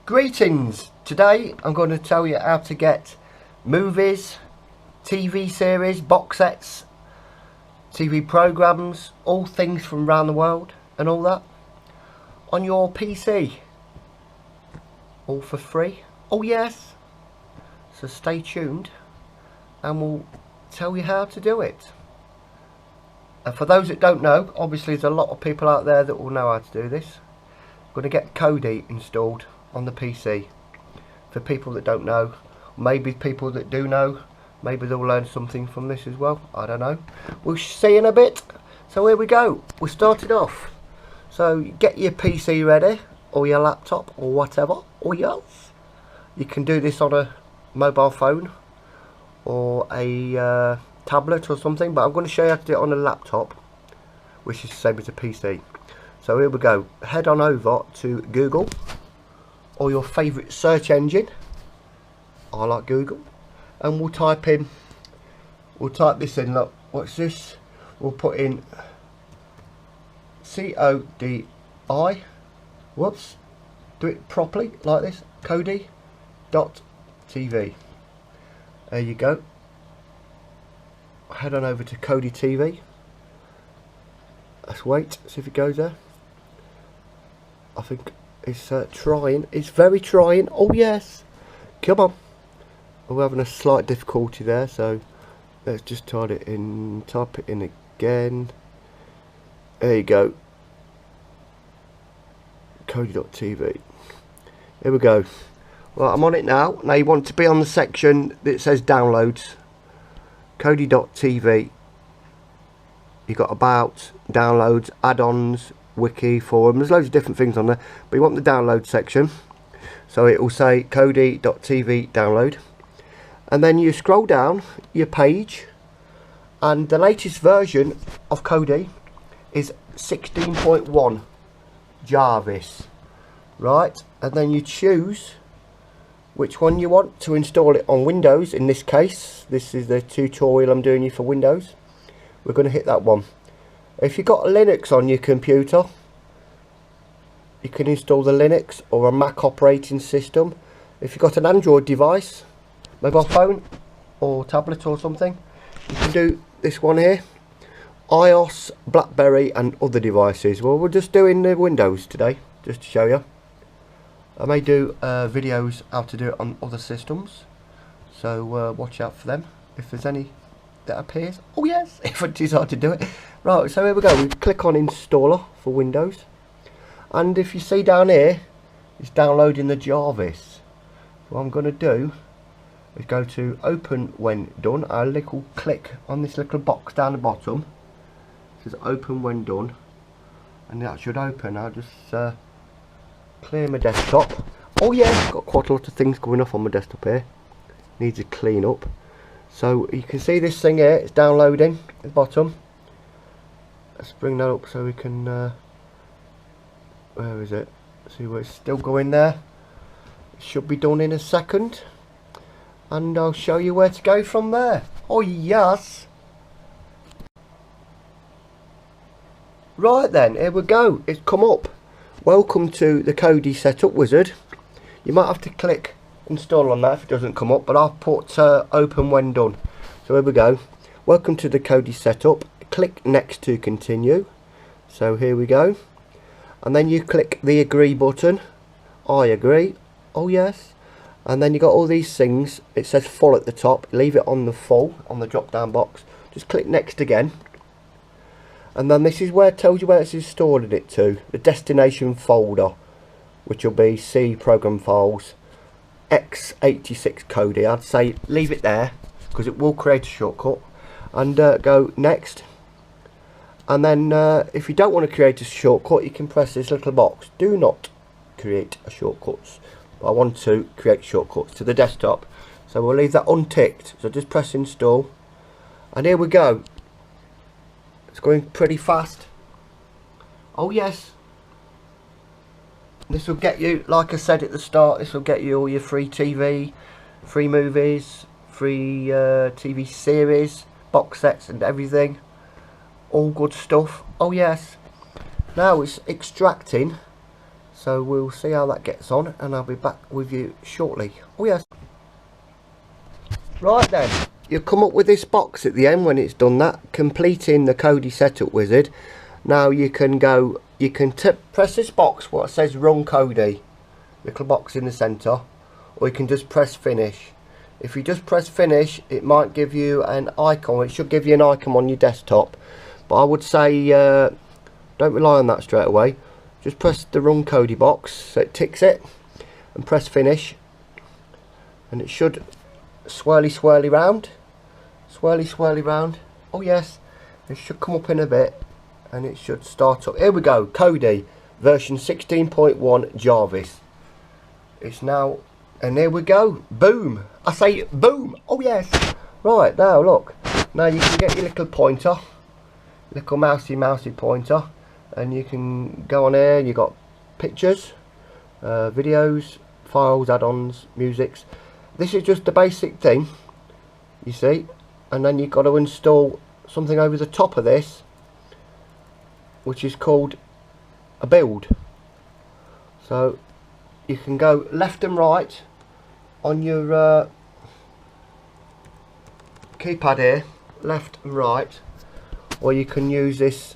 Greetings! Today I'm going to tell you how to get movies, TV series, box sets, TV programs, all things from around the world and all that on your PC. All for free. Oh yes! So stay tuned and we'll tell you how to do it. And for those that don't know, obviously there's a lot of people out there that will know how to do this. I'm going to get kodi installed on the PC. For people that don't know, maybe people that do know, maybe they'll learn something from this as well. I don't know. We'll see in a bit. So here we go. We're starting off. So get your PC ready, or your laptop, or whatever, or yours. You can do this on a mobile phone or a tablet or something, but I'm going to show you how to do it on a laptop, which is the same as a PC. So here we go. Head on over to Google or your favourite search engine. I like Google, and we'll type this in. Look, what's this? We'll put in kodi. Whoops, do it properly like this. kodi.tv. There you go. Head on over to Kodi TV. Let's wait, see if it goes there. I think it's trying. It's very trying. Oh yes, come on. We're having a slight difficulty there, so let's just type it in again. There you go. Kodi.tv. Here we go. Well, I'm on it now. Now you want to be on the section that says downloads. Kodi.tv. You've got about, downloads, add-ons, wiki, forum. There's loads of different things on there, but you want the download section. So it will say kodi.tv download, and then you scroll down your page, and the latest version of Kodi is 16.1 Jarvis, right? And then you choose which one you want to install it on Windows. In this case, this is the tutorial I'm doing you for Windows. We're going to hit that one. If you've got Linux on your computer, you can install the Linux or a Mac operating system. If you've got an Android device, mobile phone or tablet or something, you can do this one here. iOS, BlackBerry and other devices. Well, we're just doing the Windows today, just to show you. I may do videos how to do it on other systems, so watch out for them if there's any that appears. Oh yes, if I decide to do it. Right, so here we go. We click on installer for Windows, and if you see down here, it's downloading the Jarvis. What I'm going to do is go to open when done. I'll click on this little box down the bottom. It says open when done, and that should open. I'll just clear my desktop. Oh yeah, I've got quite a lot of things going off on my desktop here. Needs a clean up. So you can see this thing here, it's downloading at the bottom. Let's bring that up so we can where is it? See where it's still going there. It should be done in a second, and I'll show you where to go from there. Oh yes. Right then, here we go. It's come up. Welcome to the Kodi setup wizard. You might have to click install on that if it doesn't come up, but I'll put open when done. So here we go. Welcome to the Kodi setup. Click next to continue. So here we go, and then you click the agree button. I agree. Oh yes. And then you got all these things. It says full at the top. Leave it on the full on the drop down box. Just click next again, and then this is where it tells you where it's installing it to. The destination folder, which will be C program files x86 Kodi. I'd say leave it there because it will create a shortcut, and go next. And then if you don't want to create a shortcut, you can press this little box, do not create a shortcuts. But I want to create shortcuts to the desktop, so we'll leave that unticked. So just press install, and here we go. It's going pretty fast. Oh yes. This will get you, like I said at the start, this will get you all your free TV, free movies, free TV series, box sets and everything. All good stuff. Oh yes. Now it's extracting So we'll see how that gets on, and I'll be back with you shortly. Oh yes. Right then, you'll come up with this box at the end when it's done that, completing the Kodi setup wizard. Now you can go, you can press this box what says run Kodi, little box in the centre, or you can just press finish. If you just press finish, it might give you an icon. It should give you an icon on your desktop, but I would say don't rely on that straight away. Just press the run Kodi box so it ticks it, and press finish, and it should swirly round, swirly round. Oh yes, it should come up in a bit, and it should start up. Here we go, Kodi version 16.1 Jarvis. It's now, and here we go, boom. I say boom. Oh yes. Right, now look, now you can get your little pointer, little mousy pointer, and you can go on here. You got pictures, videos, files, add-ons, musics. This is just the basic thing, you see, and then you've got to install something over the top of this, which is called a build. So you can go left and right on your keypad here, left and right, or you can use this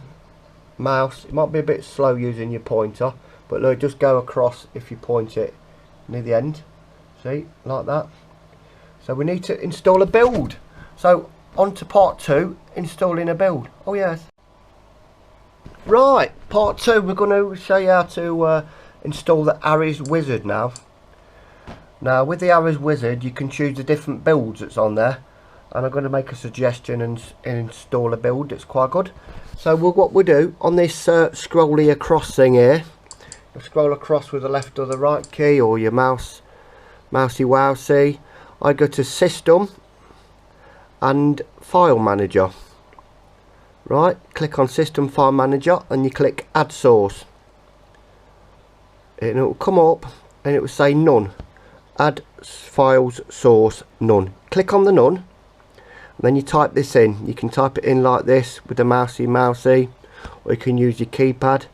mouse. It might be a bit slow using your pointer, but look, just go across if you point it near the end. See, like that. So we need to install a build. So on to part 2, installing a build. Oh yes. Right, part 2, we're going to show you how to install the Ares wizard now. Now with the Ares wizard you can choose the different builds that's on there, and I'm going to make a suggestion and install a build that's quite good. So what we'll do on this scrolly across thing here, you'll scroll across with the left or the right key, or your mousey wowsy. I go to System and File Manager. Right, click on System File Manager and you click Add Source. And it will come up and it will say None. Add Files Source None. Click on the None, and then you type this in. You can type it in like this with the mousey, or you can use your keypad.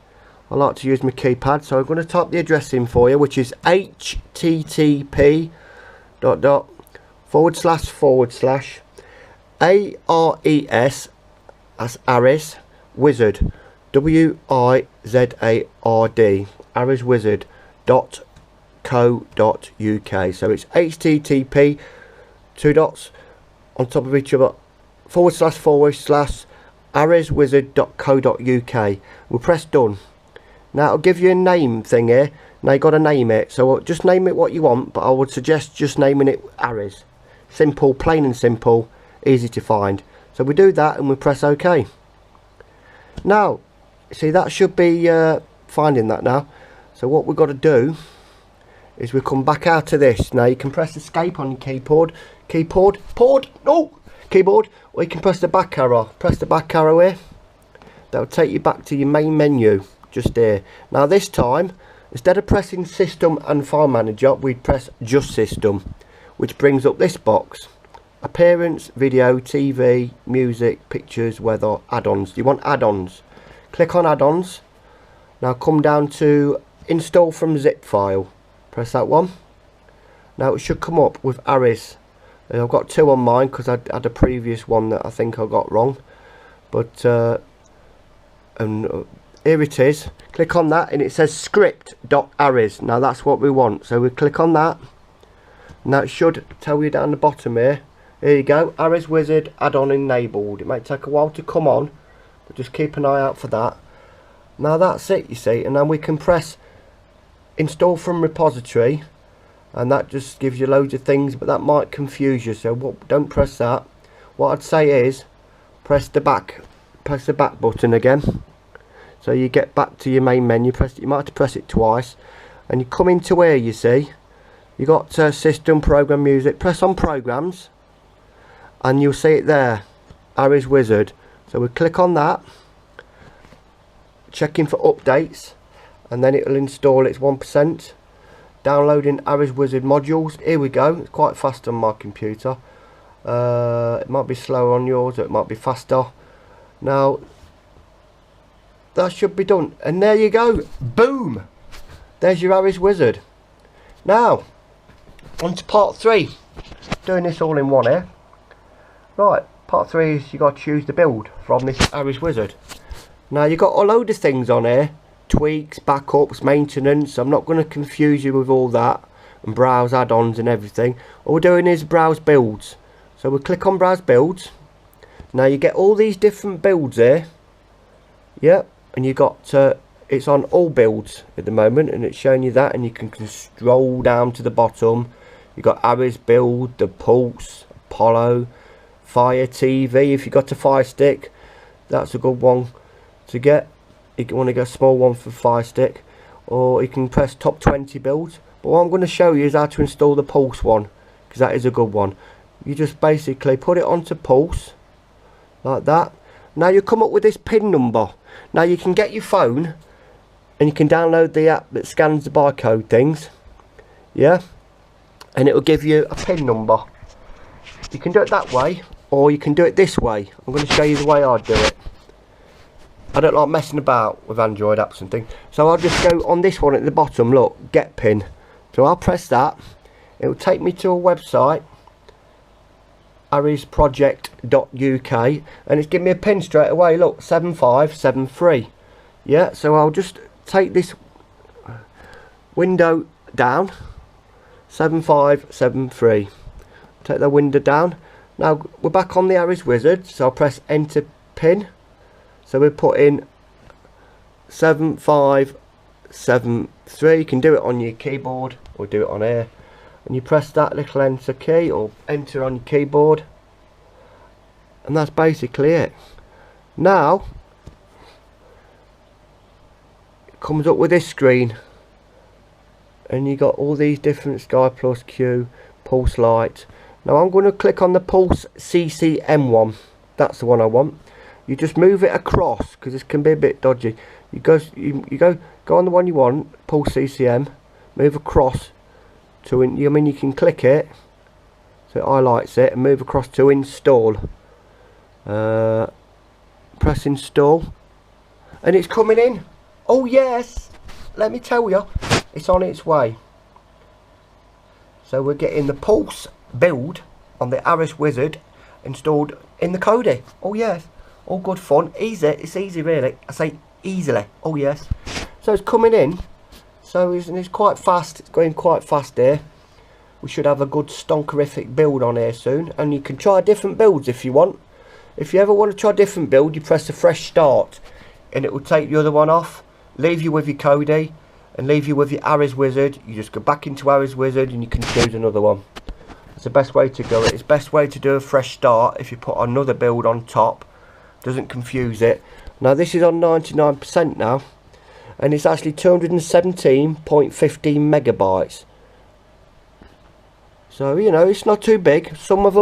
I like to use my keypad, so I'm going to type the address in for you, which is http:// ARES, that's Ares Wizard, WIZARD, Ares Wizard .co.uk. So it's http on top of each other / areswizard.co.uk. We'll press done. Now it'll give you a name thing here. Now you got to name it, so just name it what you want, but I would suggest just naming it Ares. Simple, plain and simple, easy to find. So we do that and we press OK. Now see, that should be finding that now. So what we've got to do is we come back out of this. Now you can press escape on your keyboard, or you can press the back arrow. Press the back arrow here. That will take you back to your main menu just here. Now this time, instead of pressing System and File Manager, we'd press just System, which brings up this box: appearance, video, TV, music, pictures, weather, add-ons. You want add-ons? Click on add-ons. Now come down to install from zip file. Press that one. Now it should come up with Ares. I've got 2 on mine because I had a previous one that I think I got wrong, but here it is. Click on that and it says script.ares. Now that's what we want, so we click on that. Now it should tell you down the bottom here. Here you go, Ares Wizard add-on enabled. It might take a while to come on, but just keep an eye out for that. Now that's it, you see, and then we can press install from repository, and that just gives you loads of things, but that might confuse you, so don't press that. What I'd say is press the back button again, so you get back to your main menu. You might have to press it twice, and you come into where you see you got system, program, music. Press on programs and you'll see it there, Ares Wizard. So we click on that, checking for updates, and then it will install its 1%. Downloading Ares Wizard modules. Here we go. It's quite fast on my computer. It might be slower on yours, or it might be faster. Now that should be done, and there you go. Boom! there's your Aris Wizard. Now on to part 3. Doing this all in one here. Right, part 3 is you got to choose the build from this Aris Wizard. Now you've got a load of things on here, tweaks, backups, maintenance. I'm not going to confuse you with all that, and browse add-ons and everything. All we're doing is browse builds. So we'll click on browse builds. Now you get all these different builds here. Yep, and you got it's on all builds at the moment, and it's showing you that, and you can scroll down to the bottom. You got Aris build, the Pulse, Apollo, Fire TV. If you got a Fire Stick, that's a good one to get. You want to get a small one for Fire Stick, or you can press top 20 builds. But what I'm going to show you is how to install the Pulse one, because that is a good one. You just basically put it onto Pulse like that. Now you come up with this pin number. Now you can get your phone and you can download the app that scans the barcode things, yeah, and it will give you a pin number. You can do it that way, or you can do it this way. I'm going to show you the way I do it. I don't like messing about with Android apps and things, so I'll just go on this one at the bottom. Look, get pin. So I'll press that. It will take me to a website, arisproject.uk, and it's giving me a pin straight away. Look, 7573. Yeah, so I'll just take this window down, 7573. Take the window down. Now we're back on the Aris Wizard, so I'll press enter pin. So we put in 7573. You can do it on your keyboard or do it on here, and you press that little enter key or enter on your keyboard, and that's basically it. Now it comes up with this screen, and you got all these different Sky Plus, Q, Pulse Light. Now I'm going to click on the Pulse CCM one. That's the one I want. You just move it across, because this can be a bit dodgy. You go on the one you want, Pulse CCM, move across to you can click it so it highlights it, and move across to install. Press install, and it's coming in. Oh yes, let me tell you, it's on its way. So we're getting the Pulse build on the Aris Wizard installed in the kodi. Oh yes, all good fun, easy. It's easy really, I say easily. Oh yes, so it's coming in. So it's quite fast. It's going quite fast here. We should have a good stonkerific build on here soon, and you can try different builds if you want. If you ever want to try a different build, you press the fresh start, and it will take the other one off, leave you with your kodi, and leave you with your Aris Wizard. You just go back into Aris Wizard, and you can choose another one. It's the best way to go. It's the best way to do a fresh start. If you put another build on top, doesn't confuse it. Now this is on 99% now, and it's actually 217.15 megabytes. So you know, it's not too big. Some of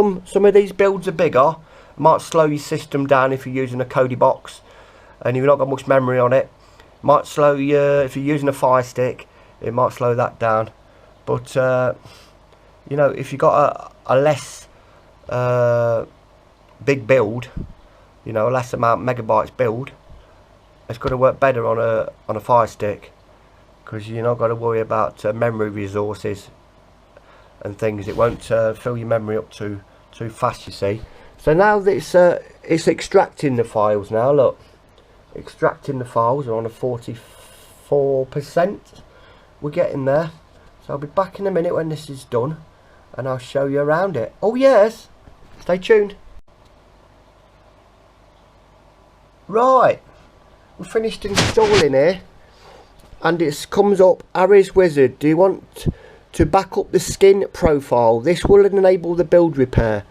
these builds are bigger. It might slow your system down if you're using a kodi box and you've not got much memory on it. Might slow you if you're using a Fire Stick. It might slow that down. But you know, if you've got a less big build, you know, a less amount megabytes build, it's going to work better on a Fire Stick, because you're not got to worry about memory resources and things. It won't fill your memory up too fast, you see. So now that it's extracting the files now. Look, extracting the files are on a 44%. We're getting there. So I'll be back in a minute when this is done, and I'll show you around it. Oh yes, stay tuned. Right, we finished installing here, and it comes up Aris Wizard. Do you want to back up the skin profile? This will enable the build repair.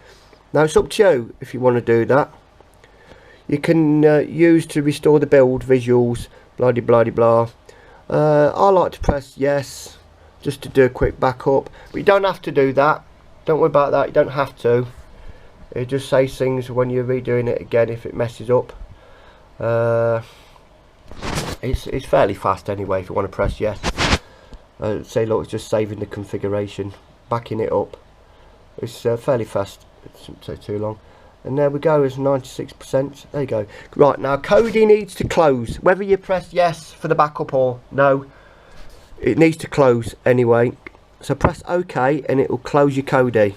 Now it's up to you if you want to do that. You can use to restore the build visuals, blah de blah de blah. I like to press yes just to do a quick backup, but you don't have to do that. Don't worry about that, you don't have to. It just says things when you're redoing it again if it messes up. It's fairly fast anyway if you want to press yes. Say look, it's just saving the configuration, backing it up. It's fairly fast, it shouldn't take too long. And there we go, it's 96%. There you go. Right, now kodi needs to close. Whether you press yes for the backup or no, it needs to close anyway. So press OK and it will close your kodi.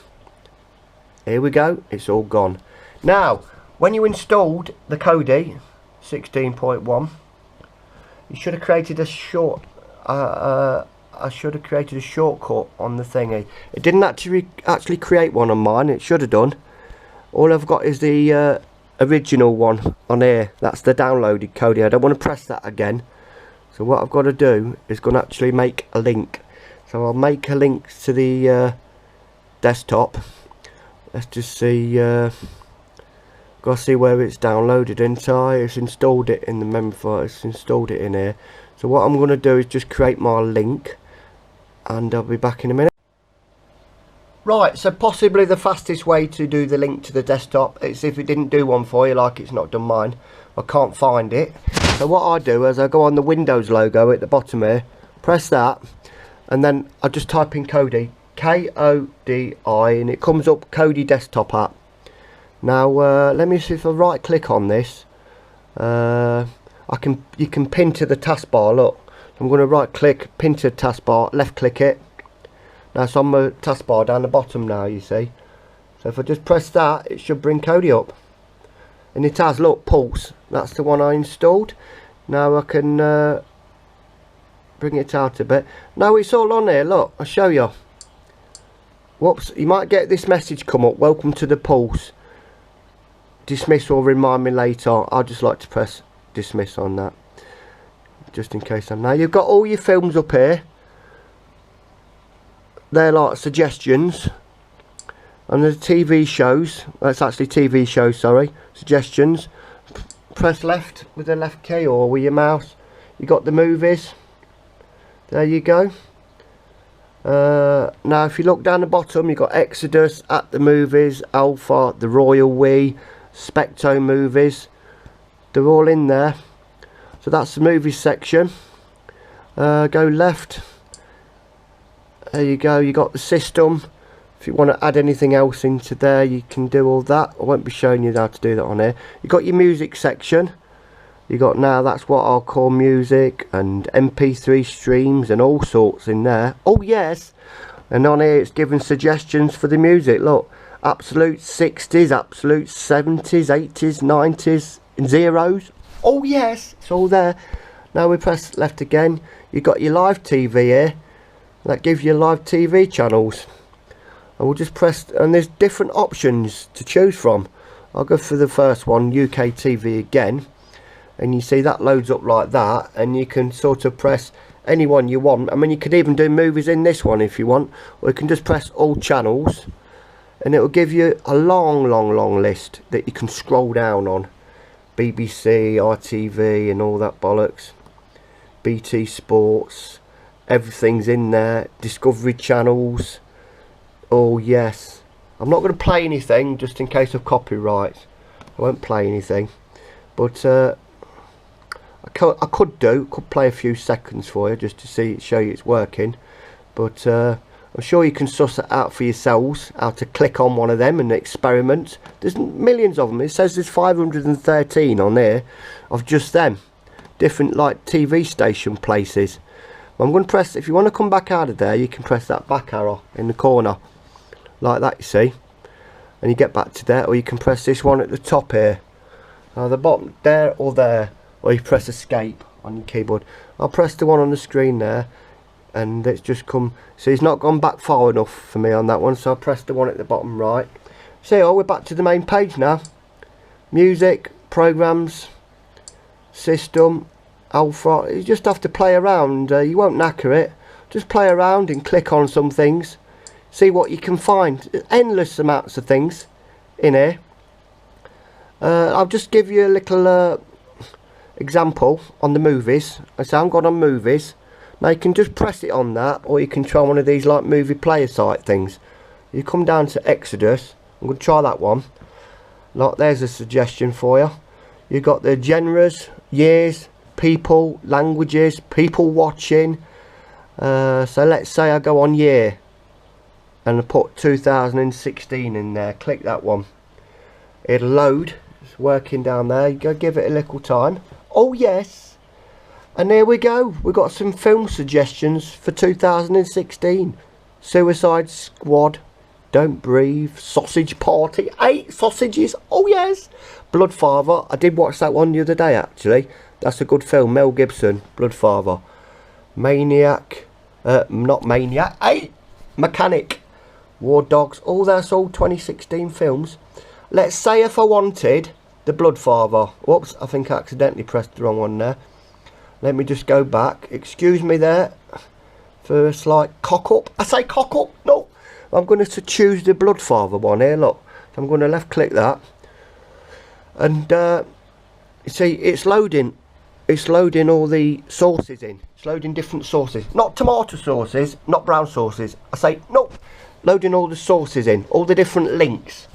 Here we go, it's all gone. Now, when you installed the kodi 16.1, you should have created a short. I should have created a shortcut on the thingy. It didn't actually create one on mine. It should have done. All I've got is the original one on here. That's the downloaded kodi. I don't want to press that again. So what I've got to do is going to actually make a link. So I'll make a link to the desktop. Let's just see. Got to see where it's downloaded inside. It's installed it in the memory file. It's installed it in here. So what I'm going to do is just create my link, and I'll be back in a minute. Right, so possibly the fastest way to do the link to the desktop is if it didn't do one for you, like it's not done mine. I can't find it. So what I do is I go on the Windows logo at the bottom here, press that, and then I just type in kodi, K-O-D-I, and it comes up Kodi Desktop App. Now let me see if I right click on this. You can pin to the taskbar. Look, I'm going to right click, pin to the taskbar, left click it. Now it's on my taskbar down the bottom now, you see. So if I just press that, it should bring kodi up. And it has, look, Pulse. That's the one I installed. Now I can bring it out a bit. No, it's all on here, look, I'll show you. Whoops, you might get this message come up, welcome to the Pulse. Dismiss or remind me later. I'd just like to press dismiss on that, just in case. Now you've got all your films up here. They're like suggestions, and the TV shows. That's actually TV shows, sorry. Suggestions. Press left with the left key or with your mouse. You got the movies. There you go. Now if you look down the bottom, you got Exodus, At the Movies, Alpha, The Royal We, Specto Movies. They're all in there. So that's the movies section. Go left. There you go, you got the system. If you want to add anything else into there, you can do all that. I won't be showing you how to do that on here. You got your music section. You got, now that's what I'll call music, and MP3 streams and all sorts in there. Oh yes, and on here it's giving suggestions for the music. Look, absolute 60s, absolute 70s, 80s, 90s, and zeros. Oh yes, it's all there. Now we press left again. You got your live TV here. That gives you live TV channels. And we'll just press, and there's different options to choose from. I'll go for the first one, UK TV again. And you see that loads up like that, and you can sort of press any one you want. I mean, you could even do movies in this one if you want, or you can just press all channels, and it will give you a long list that you can scroll down on. BBC, ITV and all that bollocks, BT Sports, everything's in there. Discovery channels. Oh yes, I'm not going to play anything just in case of copyright. I won't play anything, but I could play a few seconds for you just to show you it's working, but I'm sure you can suss it out for yourselves how to click on one of them and experiment. There's millions of them. It says there's 513 on there of just them, different like TV station places. I'm going to press, if you want to come back out of there, you can press that back arrow in the corner like that, you see, and you get back to there, or you can press this one at the top here, the bottom there or there, or you press escape on your keyboard. I'll press the one on the screen there, and it's just come, see, it's not gone back far enough for me on that one, so I'll press the one at the bottom right. See, we're back to the main page now. Music, programs, system, alpha. You just have to play around. You won't knacker it. Just play around and click on some things, see what you can find. Endless amounts of things in here. I'll just give you a little example on the movies. I say I'm going on movies. Now you can just press it on that, or you can try one of these like movie player site things. You come down to Exodus. I'm going to try that one. Like, there's a suggestion for you. You've got the genres, years, people, languages, people watching. So let's say I go on year and I put 2016 in there. Click that one. It'll load. It's working down there. You go give it a little time. Oh yes. And here we go. We've got some film suggestions for 2016. Suicide Squad, Don't Breathe, Sausage Party, 8 sausages, oh yes. Bloodfather, I did watch that one the other day actually. That's a good film, Mel Gibson, Bloodfather. Maniac, not Maniac, 8, Mechanic, War Dogs, all that's all 2016 films. Let's say if I wanted the Bloodfather, whoops, I think I accidentally pressed the wrong one there. Let me just go back, excuse me there. First, like, cock up. I say cock up. No. I'm going to choose the Bloodfather one here, look. So I'm going to left click that. And, you see, it's loading. It's loading all the sauces in. It's loading different sauces. Not tomato sauces, not brown sauces. I say, nope. Loading all the sauces in. All the different links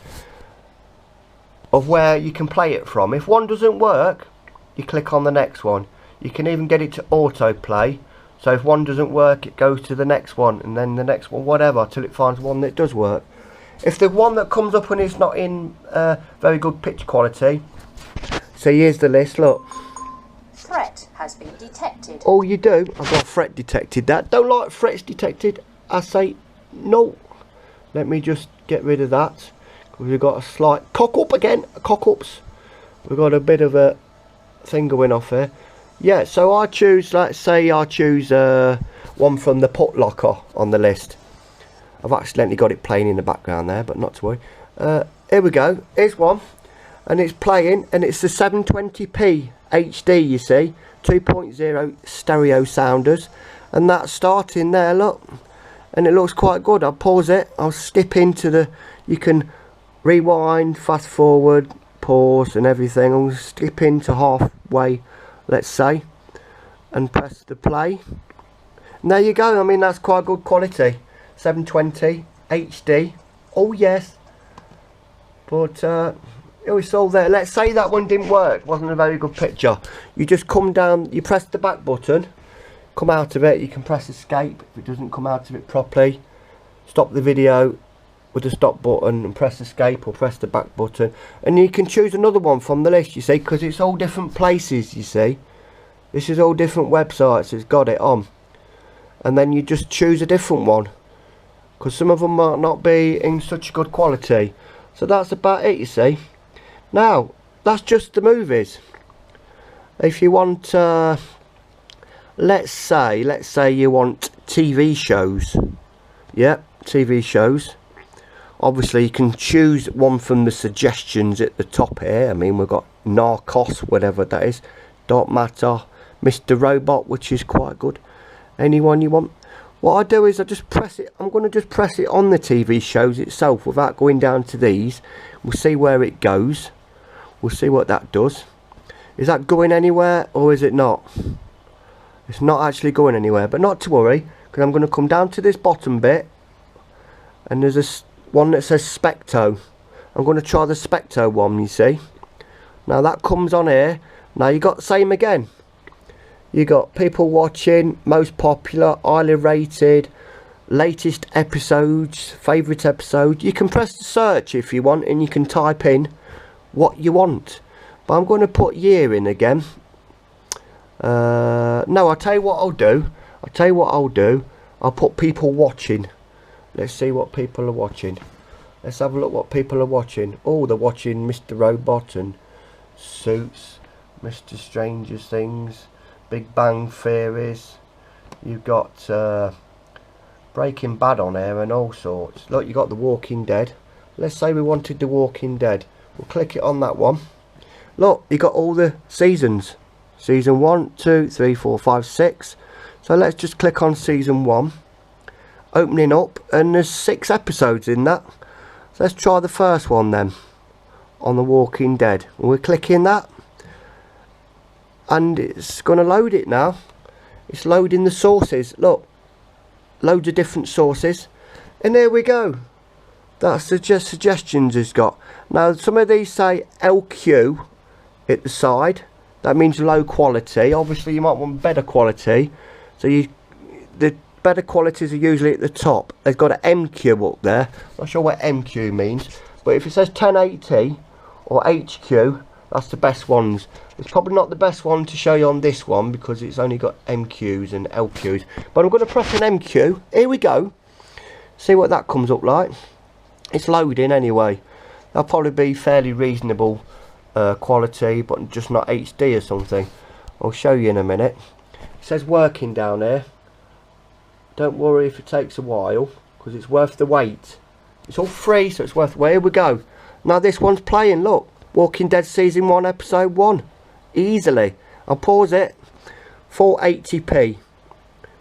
of where you can play it from. If one doesn't work, you click on the next one. You can even get it to autoplay. So if one doesn't work, it goes to the next one, and then the next one, whatever, till it finds one that does work. If the one that comes up and it's not in very good pitch quality, so here's the list, look. Threat has been detected. Oh, you do? I've got threat detected. That don't like threats detected. I say no. Let me just get rid of that. We've got a slight cock up again. Cock ups. We've got a bit of a thing going off here. Yeah, so I choose, let's say I choose one from the Put Locker on the list. I've accidentally got it playing in the background there, but not to worry. Here we go, here's one. And it's playing, and it's the 720p HD, you see. 2.0 stereo sounders. And that's starting there, look. And it looks quite good. I'll pause it, I'll skip into the, you can rewind, fast forward, pause and everything. I'll skip into halfway, let's say, and press the play, and there you go. I mean, that's quite good quality, 720 HD, oh yes. But it was all there. Let's say that one didn't work, wasn't a very good picture. You just come down, you press the back button, come out of it, you can press escape if it doesn't come out of it properly, stop the video with the stop button and press escape, or press the back button, and you can choose another one from the list, you see, because it's all different places, you see. This is all different websites it's got it on, and then you just choose a different one, because some of them might not be in such good quality. So that's about it, you see. Now that's just the movies. If you want let's say you want TV shows, yeah, TV shows. Obviously you can choose one from the suggestions at the top here. I mean, we've got Narcos, whatever that is, Dark Matter, Mr. Robot, which is quite good. Anyone you want. What I do is I just press it. I'm going to just press it on the TV shows itself without going down to these. We'll see where it goes. We'll see what that does. Is that going anywhere or is it not? It's not actually going anywhere, but not to worry, because I'm going to come down to this bottom bit, and there's a one that says Specto. I'm going to try the Specto one, you see. Now that comes on here. Now you got same again. You got people watching, most popular, highly rated, latest episodes, favourite episode. You can press the search if you want, and you can type in what you want. But I'm going to put year in again. No, I'll tell you what I'll do. I'll put people watching. Let's see what people are watching. Let's have a look what people are watching. Oh, they're watching Mr. Robot and Suits, Mr. Stranger Things, Big Bang Theories. You've got Breaking Bad on here and all sorts. Look, you got The Walking Dead. Let's say we wanted The Walking Dead. We'll click it on that one. Look, you got all the seasons. Season 1, 2, 3, 4, 5, 6. So let's just click on season 1. Opening up, and there's 6 episodes in that. So let's try the first one then, on The Walking Dead. We're clicking that, and it's going to load it now. It's loading the sources. Look, loads of different sources, and there we go. That's the suggestions it's got. Now some of these say LQ at the side. That means low quality. Obviously you might want better quality, so the better qualities are usually at the top. They've got an MQ up there. Not sure what MQ means, but if it says 1080 or HQ, That's the best ones. It's probably not the best one to show you on this one because it's only got MQs and LQs. But I'm going to press an MQ. Here we go. See what that comes up like. It's loading anyway. That'll probably be fairly reasonable quality, but just not HD or something. I'll show you in a minute. It says working down here. Don't worry if it takes a while, because it's worth the wait. It's all free, so it's worth the wait. Here we go. Now this one's playing, look. Walking Dead Season 1, Episode 1. Easily. I'll pause it. 480p.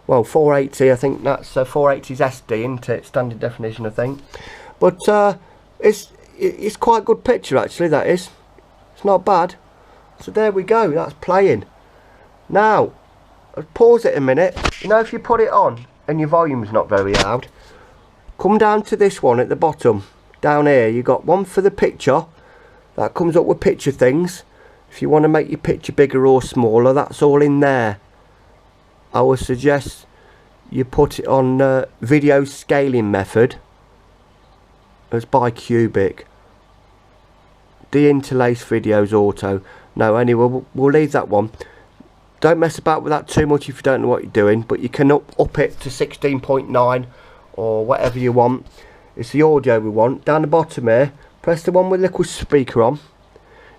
Well, 480, I think that's 480's SD, isn't it? Standard definition, I think. But it's quite a good picture, actually, that is. It's not bad. So there we go, that's playing. Now, I'll pause it a minute. You know, if you put it on and your volume's not very loud, come down to this one at the bottom. Down here, you got one for the picture. That comes up with picture things. If you want to make your picture bigger or smaller, that's all in there. I would suggest you put it on video scaling method. It's by Cubic. Deinterlace videos auto. No, anyway, we'll leave that one. Don't mess about with that too much if you don't know what you're doing, but you can up it to 16.9 or whatever you want. It's the audio we want. Down the bottom here, press the one with the little speaker on.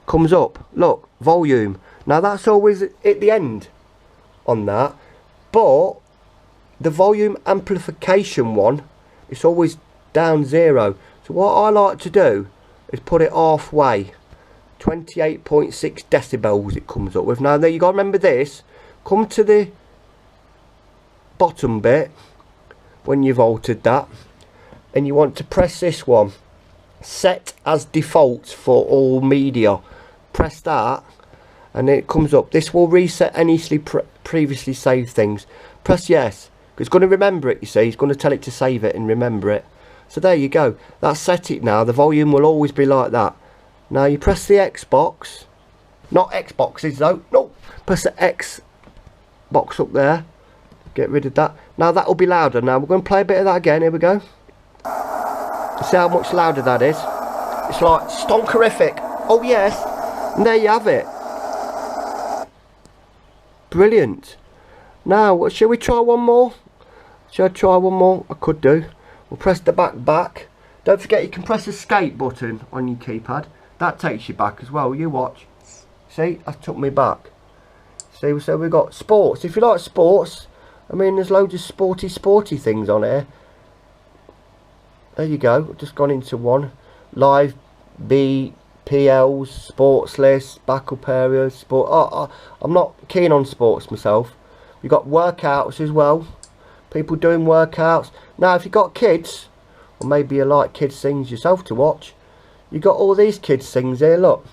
Comes up, look, volume. Now that's always at the end on that, but the volume amplification one, it's always down 0. So what I like to do is put it halfway. 28.6 decibels it comes up with. Now there you got to remember this. Come to the bottom bit when you've altered that, and you want to press this one. Set as default for all media. Press that and it comes up. This will reset any previously saved things. Press yes, because it's going to remember it, you see. It's going to tell it to save it and remember it. So there you go. That's set it now. The volume will always be like that. Now you press the Xbox. Not Xboxes though. No. Press the X box up there. Get rid of that. Now that will be louder. Now we're going to play a bit of that again. Here we go. See how much louder that is. It's like stonkerific. Oh yes. And there you have it. Brilliant. Now shall we try one more? Shall I try one more? I could do. We'll press the back. Don't forget you can press the escape button on your keypad. That takes you back as well. You watch. See, that took me back. See, so we've got sports. If you like sports, I mean, there's loads of sporty things on here. There you go. Just gone into one. Live BPLs, sports list, backup areas, sport. Oh, I'm not keen on sports myself. We've got workouts as well. People doing workouts. Now, if you've got kids, or maybe you like kids things yourself to watch, you got all these kids things here, look.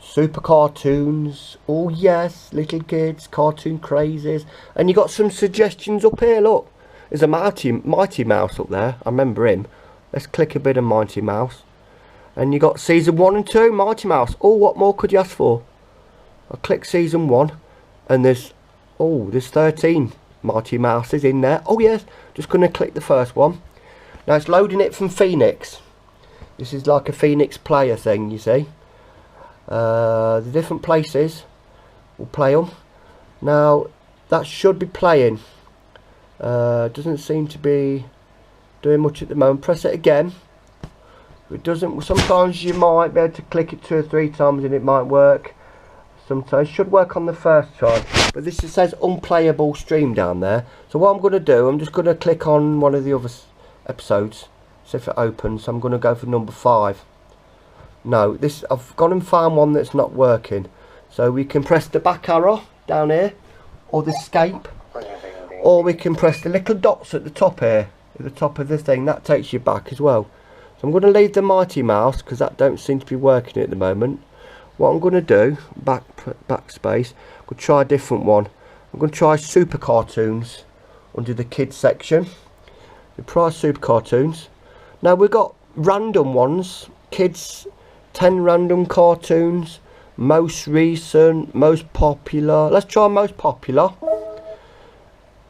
Super cartoons. Oh yes, little kids, cartoon crazes. And you got some suggestions up here, look. There's a Mighty Mouse up there. I remember him. Let's click a bit of Mighty Mouse. And you got season 1 and 2, Mighty Mouse. Oh, what more could you ask for? I'll click season 1. And there's 13 Mighty Mouses in there. Oh yes, just going to click the first one. Now it's loading it from Phoenix. This is like a Phoenix player thing, you see. The different places will play them. Now that should be playing. Doesn't seem to be doing much at the moment. Press it again. If it doesn't, sometimes you might be able to click it 2 or 3 times and it might work. Sometimes it should work on the first try. But this just says unplayable stream down there. So what I'm going to do, I'm just going to click on one of the other episodes. See if it opens. I'm going to go for number 5. No, this I've gone and found one that's not working. So we can press the back arrow down here, or the escape, or we can press the little dots at the top here, at the top of the thing. That takes you back as well. So I'm going to leave the Mighty Mouse because that don't seem to be working at the moment. What I'm going to do, backspace, I'm going to try a different one. I'm going to try Super Cartoons under the kids section. We try Super Cartoons. Now we've got random ones, kids, 10 random cartoons, most recent, most popular. Let's try most popular.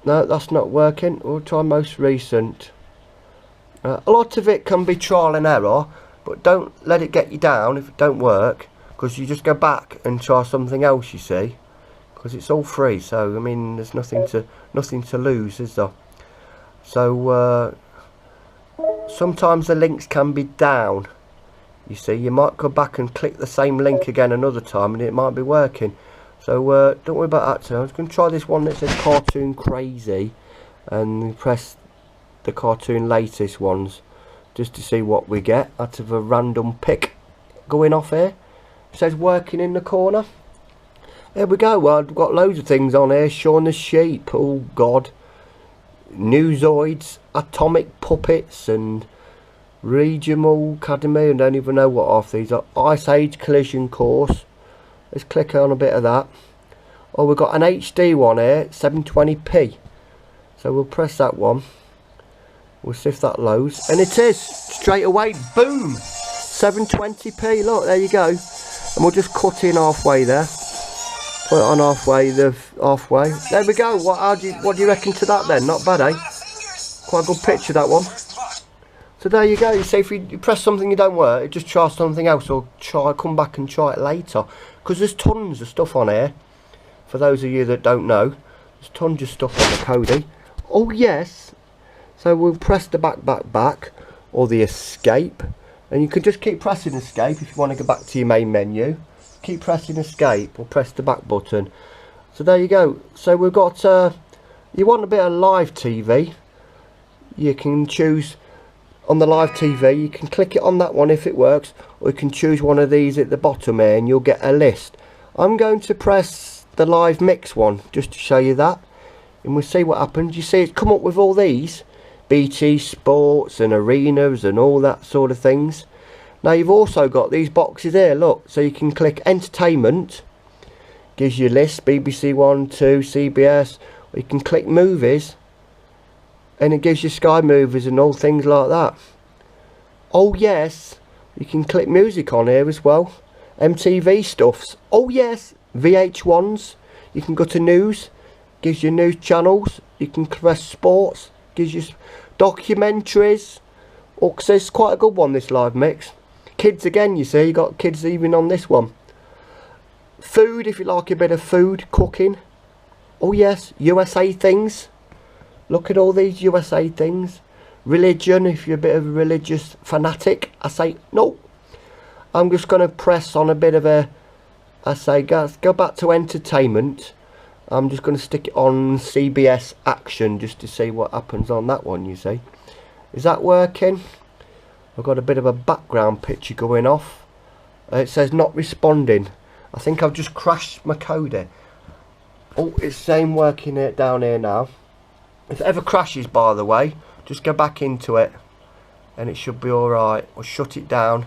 No, that's not working. We'll try most recent. A lot of it can be trial and error, but don't let it get you down if it don't work. because you just go back and try something else, you see, because it's all free. So I mean, there's nothing to lose, is there? So sometimes the links can be down, you see. You might go back and click the same link again another time and it might be working. So don't worry about that. So I'm just going to try this one that says Cartoon Crazy, and press the cartoon latest ones just to see what we get out of a random pick going off here. It says working in the corner. There we go. Well, I've got loads of things on here. Shaun the Sheep, oh god, Newzoids, Atomic Puppets, and Regional Academy. I don't even know what half these are. Ice Age Collision Course. Let's click on a bit of that. Oh, we've got an HD one here, 720p. So we'll press that one. We'll see if that loads. And it is, straight away, boom! 720p, look, there you go. And we'll just cut in halfway there. Put it on halfway, halfway. There we go. What do you reckon to that then? Not bad, eh? Quite a good picture, that one. So there you go. You see, if you press something you don't work, it just tries something else, or come back and try it later. Because there's tons of stuff on here. For those of you that don't know, there's tons of stuff on the kodi. Oh yes. So we'll press the back, or the escape, and you can just keep pressing escape if you want to go back to your main menu. Keep pressing escape or press the back button. So there you go. So we've got you want a bit of live TV, you can choose on the live TV. You can click it on that one if it works, or you can choose one of these at the bottom here and you'll get a list. I'm going to press the live mix one just to show you that, and we'll see what happens. You see it's come up with all these BT Sports and arenas and all that sort of things. Now you've also got these boxes here, look, so you can click entertainment, gives you a list, BBC One, 2, CBS, or you can click movies and it gives you Sky Movies and all things like that. Oh yes, you can click music on here as well, MTV stuffs. Oh yes, VH1s, you can go to news, gives you news channels, you can press sports, gives you documentaries. Oh, so it's quite a good one, this live mix. Kids again, you see, you got kids even on this one. Food, if you like a bit of food, cooking. Oh yes, USA things. Look at all these USA things. Religion, if you're a bit of a religious fanatic. I say no. I'm just going to press on a bit of a, I say guys, go back to entertainment. I'm just going to stick it on CBS Action just to see what happens on that one, you see. Is that working? I've got a bit of a background picture going off. It says not responding. I think I've just crashed my kodi. Oh, it's saying working it down here now. If it ever crashes, by the way, just go back into it and it should be alright. Or shut it down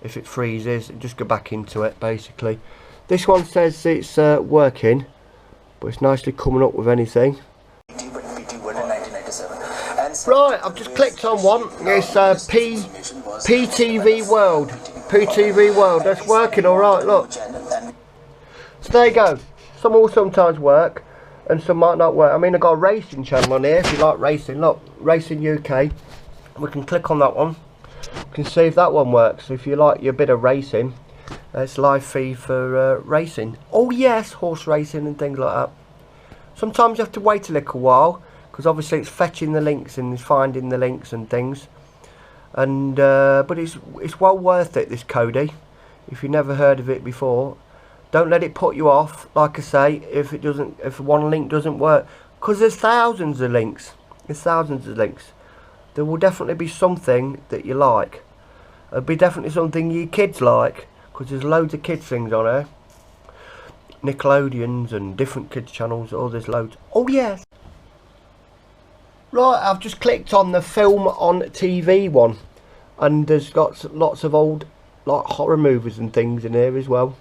if it freezes and just go back into it, basically. This one says it's working, but it's nicely coming up with anything. Right, I've just clicked on one. It's PTV World. PTV World. That's working alright, look. So there you go. Some will sometimes work and some might not work. I mean, I've got a racing channel on here if you like racing. Look, Racing UK. We can click on that one. You can see if that one works. If you like your bit of racing, it's live feed for racing. Oh yes, horse racing and things like that. Sometimes you have to wait a little while, because obviously it's fetching the links and it's finding the links and things, and but it's well worth it, this kodi. If you've never heard of it before, don't let it put you off. Like I say, if one link doesn't work, because there's thousands of links. There will definitely be something that you like. There'll be definitely something your kids like, because there's loads of kids things on here. Nickelodeons and different kids channels. Oh, there's loads. Oh yes. Right, I've just clicked on the film on TV one, and there's got lots of old like horror movies and things in here as well.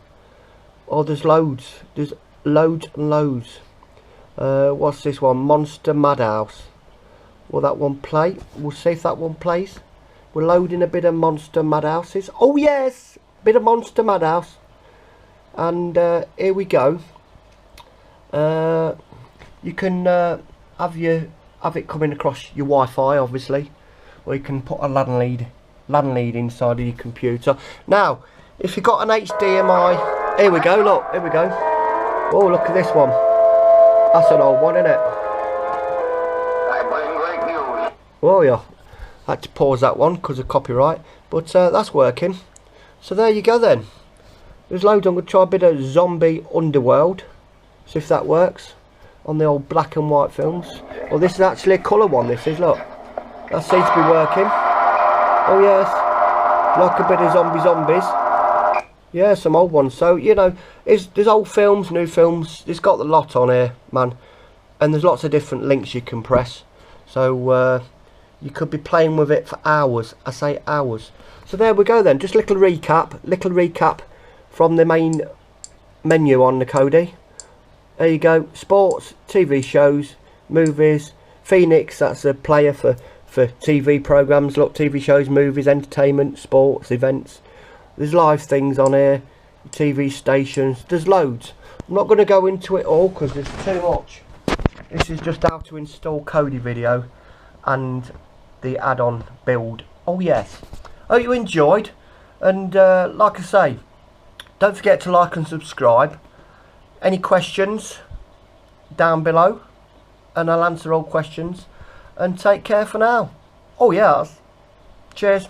Oh, there's loads and loads. What's this one? Monster Madhouse. Will that one play? We'll see if that one plays. We're loading a bit of Monster Madhouses. Oh yes, bit of Monster Madhouse. And here we go. You can have it coming across your Wi-Fi, obviously, or you can put a LAN lead inside of your computer. Now, if you've got an HDMI, here we go, look, here we go. Oh, look at this one. That's an old one, isn't it? Oh yeah, I had to pause that one because of copyright, but that's working. So there you go then. There's loads. I'm going to try a bit of Zombie Underworld, see if that works on the old black and white films. Well, this is actually a colour one, this is, look. That seems to be working. Oh yes, like a bit of zombies. Yeah, some old ones. So, you know, there's old films, new films. It's got the lot on here, man. And there's lots of different links you can press. So, you could be playing with it for hours. I say hours. So there we go then. Just little recap from the main menu on the Kodi. There you go. Sports, TV shows, movies. Phoenix, that's a player for TV programmes. Look, TV shows, movies, entertainment, sports, events. There's live things on here, TV stations, there's loads. I'm not going to go into it all because there's too much. This is just how to install Kodi video and the add-on build. Oh yes, hope you enjoyed, and like I say, don't forget to like and subscribe. Any questions down below and I'll answer all questions, and take care for now. Oh yeah, cheers.